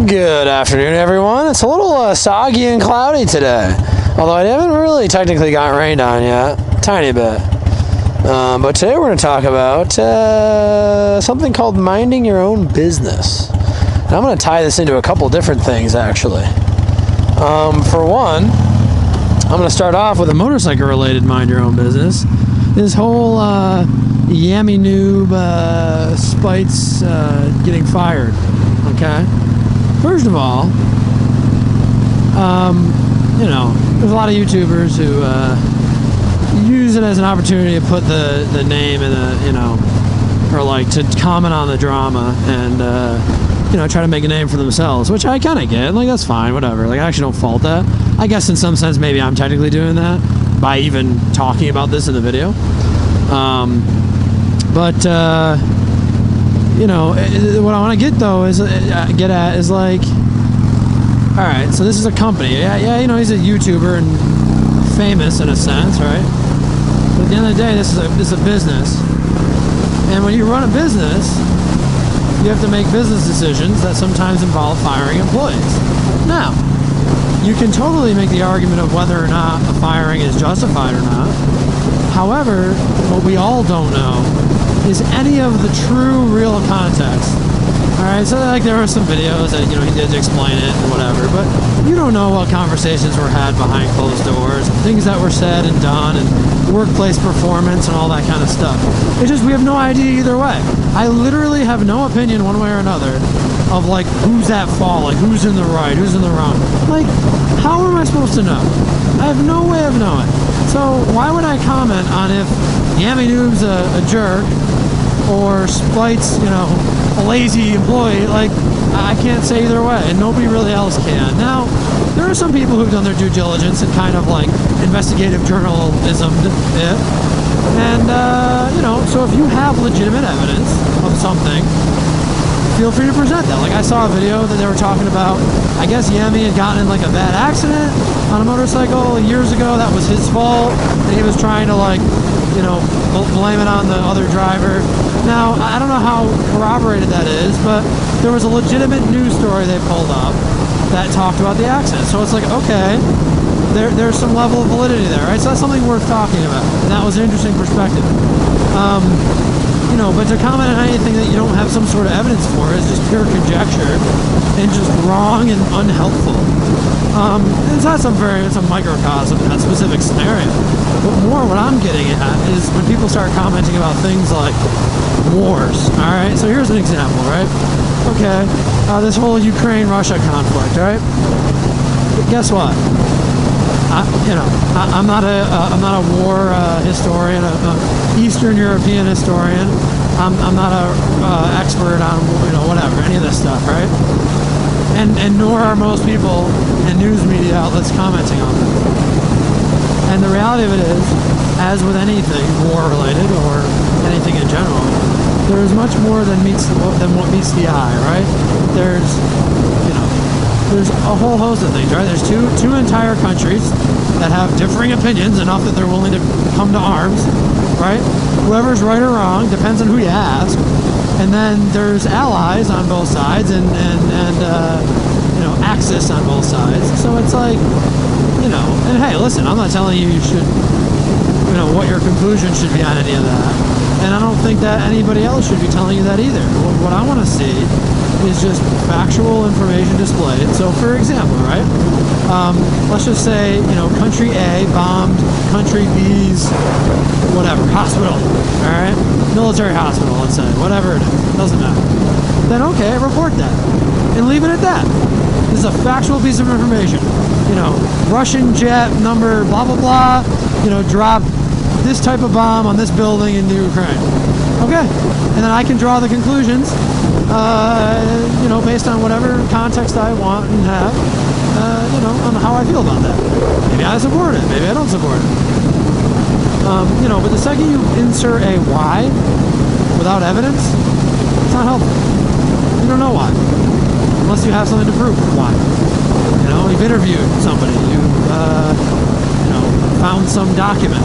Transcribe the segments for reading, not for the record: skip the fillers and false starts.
Good afternoon, everyone. It's a little soggy and cloudy today, although I haven't really technically got rained on yet, tiny bit. But today we're going to talk about something called minding your own business. And I'm going to tie this into a couple different things, actually. For one, I'm going to start off with a motorcycle-related mind your own business. This whole Yami Noob Spites getting fired, okay? First of all, there's a lot of YouTubers who use it as an opportunity to put the name in or like to comment on the drama and, try to make a name for themselves, which I kind of get. Like, that's fine, whatever. Like, I actually don't fault that. I guess in some sense, maybe I'm technically doing that by even talking about this in the video. What I want to get though is like, all right, so this is a company. Yeah, he's a YouTuber and famous in a sense, right? But at the end of the day, this is a business, and when you run a business, you have to make business decisions that sometimes involve firing employees. Now, you can totally make the argument of whether or not the firing is justified or not. However, what we all don't know is any of the true, real context. Alright, so like there were some videos that, he did explain it and whatever, but you don't know what conversations were had behind closed doors, things that were said and done, and workplace performance and all that kind of stuff. It's just, we have no idea either way. I literally have no opinion one way or another of like, who's at fault, like who's in the right, who's in the wrong. Like, how am I supposed to know? I have no way of knowing. So why would I comment on if Yami Noob's a jerk or Spite's, a lazy employee? Like, I can't say either way, and nobody really else can. Now, there are some people who've done their due diligence and kind of like investigative journalism it. And, so if you have legitimate evidence of something, feel free to present that. Like, I saw a video that they were talking about, I guess Yami had gotten in like a bad accident on a motorcycle years ago. That was his fault, and he was trying to blame it on the other driver. Now, I don't know how corroborated that is, but there was a legitimate news story they pulled up that talked about the accident. So it's like, okay, there's some level of validity there, right? So that's something worth talking about. And that was an interesting perspective. But to comment on anything that you don't have some sort of evidence for is just pure conjecture and just wrong and unhelpful. It's a microcosm in that specific scenario. But more what I'm getting at is when people start commenting about things like wars, all right? So here's an example, right? Okay, this whole Ukraine-Russia conflict, right? But guess what? I'm not a war historian, an Eastern European historian. I'm not a expert on whatever, any of this stuff, right? And nor are most people in news media outlets commenting on it. And the reality of it is, as with anything war-related or anything in general, there is much more than what meets the eye, right? There's a whole host of things, right? There's two entire countries that have differing opinions enough that they're willing to come to arms, right? Whoever's right or wrong depends on who you ask. And then there's allies on both sides and axis on both sides. So it's like, and hey, listen, I'm not telling you should, what your conclusion should be on any of that. And I don't think that anybody else should be telling you that either. What I want to see is just factual information displayed. So for example, right, let's just say, country A bombed country B's, whatever, hospital, all right, military hospital, let's say, whatever it is, doesn't matter. Then okay, report that and leave it at that. This is a factual piece of information. Russian jet number blah blah blah, dropped this type of bomb on this building in the Ukraine. Okay, and then I can draw the conclusions, based on whatever context I want and have, on how I feel about that. Maybe I support it, maybe I don't support it. But the second you insert a why without evidence, it's not helpful. You don't know why, unless you have something to prove why. You've interviewed somebody, you've found some document.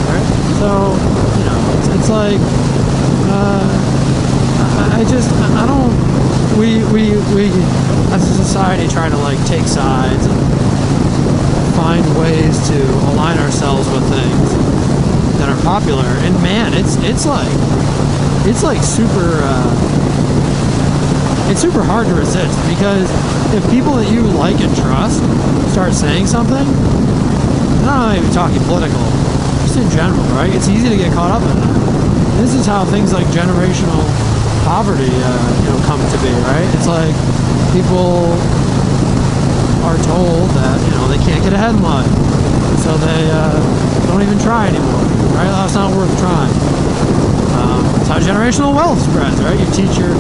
Right? So, it's like, I don't, we as a society try to like take sides and find ways to align ourselves with things that are popular. And man, it's like super it's super hard to resist, because if people that you like and trust start saying something, not even talking political, just in general, right? It's easy to get caught up in that. This is how things like generational poverty, come to be, right? It's like people are told that, they can't get ahead in life, so they don't even try anymore, right? That's not worth trying. It's how generational wealth spreads, right? You teach your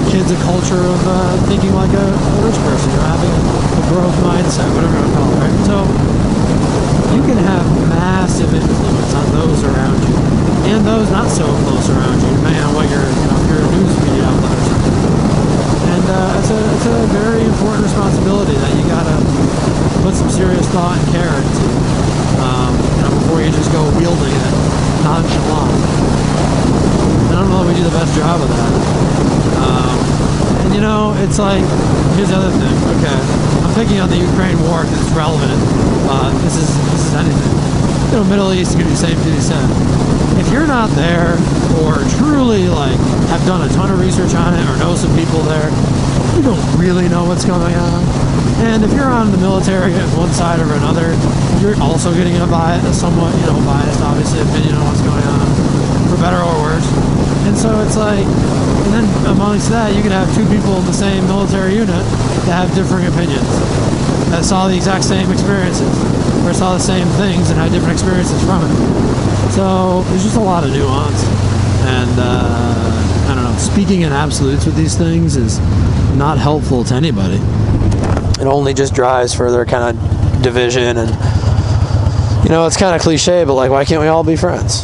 kids a culture of thinking like a rich person, having a growth mindset, whatever you want to call it, right? So you can have massive influence on those around you, and those not so close around you, depending on what you're a news media outlet or something. And it's a very important responsibility that you gotta put some serious thought and care into, before you just go wielding it nonchalant. I don't know if we do the best job of that. It's like, here's the other thing. Okay, I'm picking on the Ukraine war because it's relevant. This is anything. Middle East can do the same thing you said. If you're not there, or truly have done a ton of research on it, or know some people there, you don't really know what's going on. And if you're on the military on one side or another, you're also getting a somewhat biased, obviously, opinion on what's going on, for better or worse. And so it's like, and then amongst that, you could have two people in the same military unit that have differing opinions, that saw the exact same experiences, or saw the same things and had different experiences from it. So there's just a lot of nuance. And I don't know, speaking in absolutes with these things is not helpful to anybody. It only just drives further kind of division, and it's kind of cliche, but why can't we all be friends?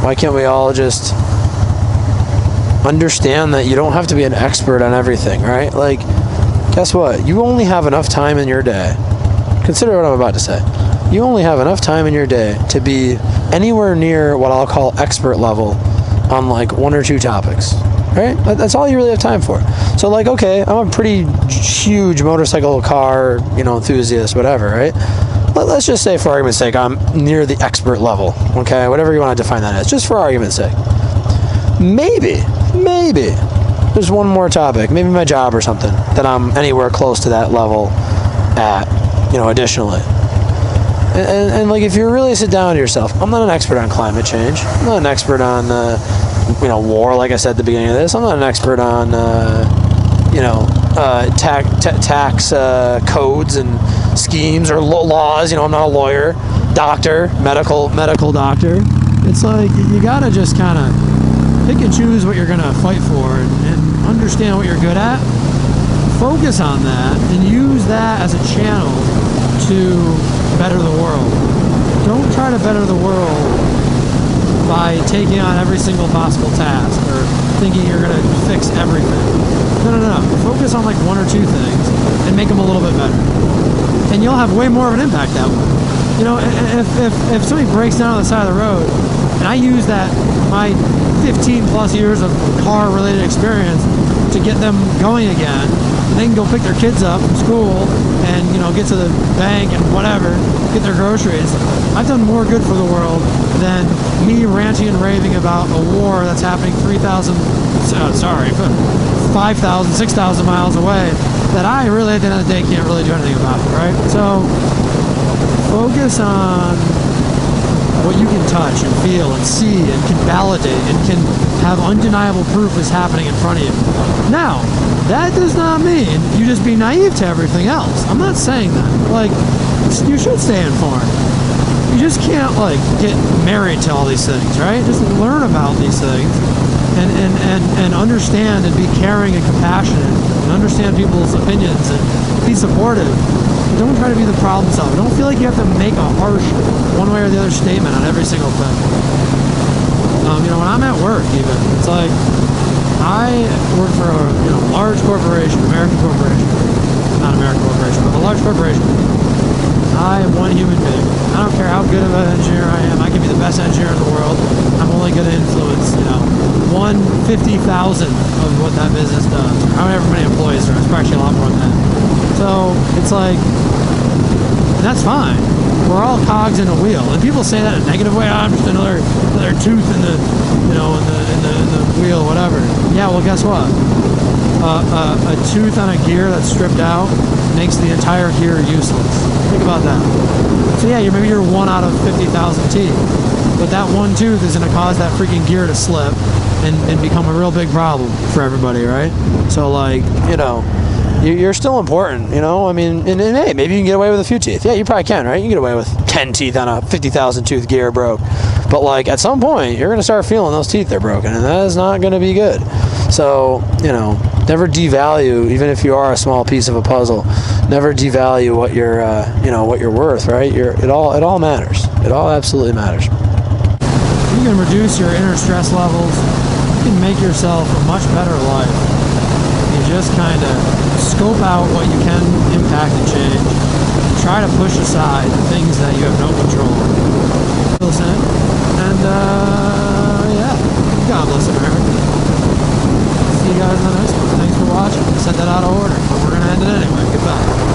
Why can't we all just understand that you don't have to be an expert on everything, right? Guess what? You only have enough time in your day. Consider what I'm about to say. You only have enough time in your day to be anywhere near what I'll call expert level on one or two topics, right? That's all you really have time for. So okay, I'm a pretty huge motorcycle, car, enthusiast, whatever, right? Let's just say, for argument's sake, I'm near the expert level, okay? Whatever you want to define that as, just for argument's sake. Maybe, there's one more topic, maybe my job or something, that I'm anywhere close to that level at, additionally. And if you really sit down to yourself, I'm not an expert on climate change. I'm not an expert on, war, like I said at the beginning of this. I'm not an expert on, tax codes and schemes or laws. I'm not a lawyer, doctor, medical doctor. It's you gotta just kind of pick and choose what you're gonna fight for, and understand what you're good at. Focus on that and use that as a channel to better the world. Don't try to better the world by taking on every single possible task or thinking you're going to fix everything. No. Focus on one or two things and make them a little bit better. And you'll have way more of an impact that way. If somebody breaks down on the side of the road, and I use my 15 plus years of car related experience to get them going again, and they can go pick their kids up from school and get to the bank and whatever, get their groceries. I've done more good for the world than me ranting and raving about a war that's happening 5,000, 6,000 miles away, that I really at the end of the day can't really do anything about it, right? So focus on what you can touch and feel and see and can validate and can have undeniable proof is happening in front of you. Now, that does not mean you just be naive to everything else. I'm not saying that. You should stay informed. You just can't get married to all these things, right? Just learn about these things and understand and be caring and compassionate and understand people's opinions and be supportive. Don't try to be the problem solver. Don't feel like you have to make a harsh one way or the other statement on every single thing. When I'm at work, even, it's I work for a large corporation, American corporation, not American corporation, but a large corporation. I am one human being. I don't care how good of an engineer I am. I can be the best engineer in the world. I'm only going to influence, 1/50,000 of what that business does. However many employees there are. It's actually a lot more than that. So it's like, and that's fine. We're all cogs in a wheel, and people say that in a negative way. I'm just another tooth in the, in the wheel, whatever. Yeah, well, guess what? A tooth on a gear that's stripped out makes the entire gear useless. Think about that. So yeah, maybe you're 1 out of 50,000 teeth, but that one tooth is going to cause that freaking gear to slip and become a real big problem for everybody, right? So like, you're still important, I mean, and hey, maybe you can get away with a few teeth. Yeah, you probably can, right? You can get away with 10 teeth on a 50,000 tooth gear broke. But like at some point, you're going to start feeling those teeth are broken, and that is not going to be good. So, never devalue, even if you are a small piece of a puzzle, never devalue what you're, what you're worth, right? It all matters. It all absolutely matters. You can reduce your inner stress levels. You can make yourself a much better life. You just kind of scope out what you can impact and change. Try to push aside the things that you have no control over. Listen, and yeah, God bless America. See you guys in the next one. Thanks for watching. I said that out of order, but we're going to end it anyway. Goodbye.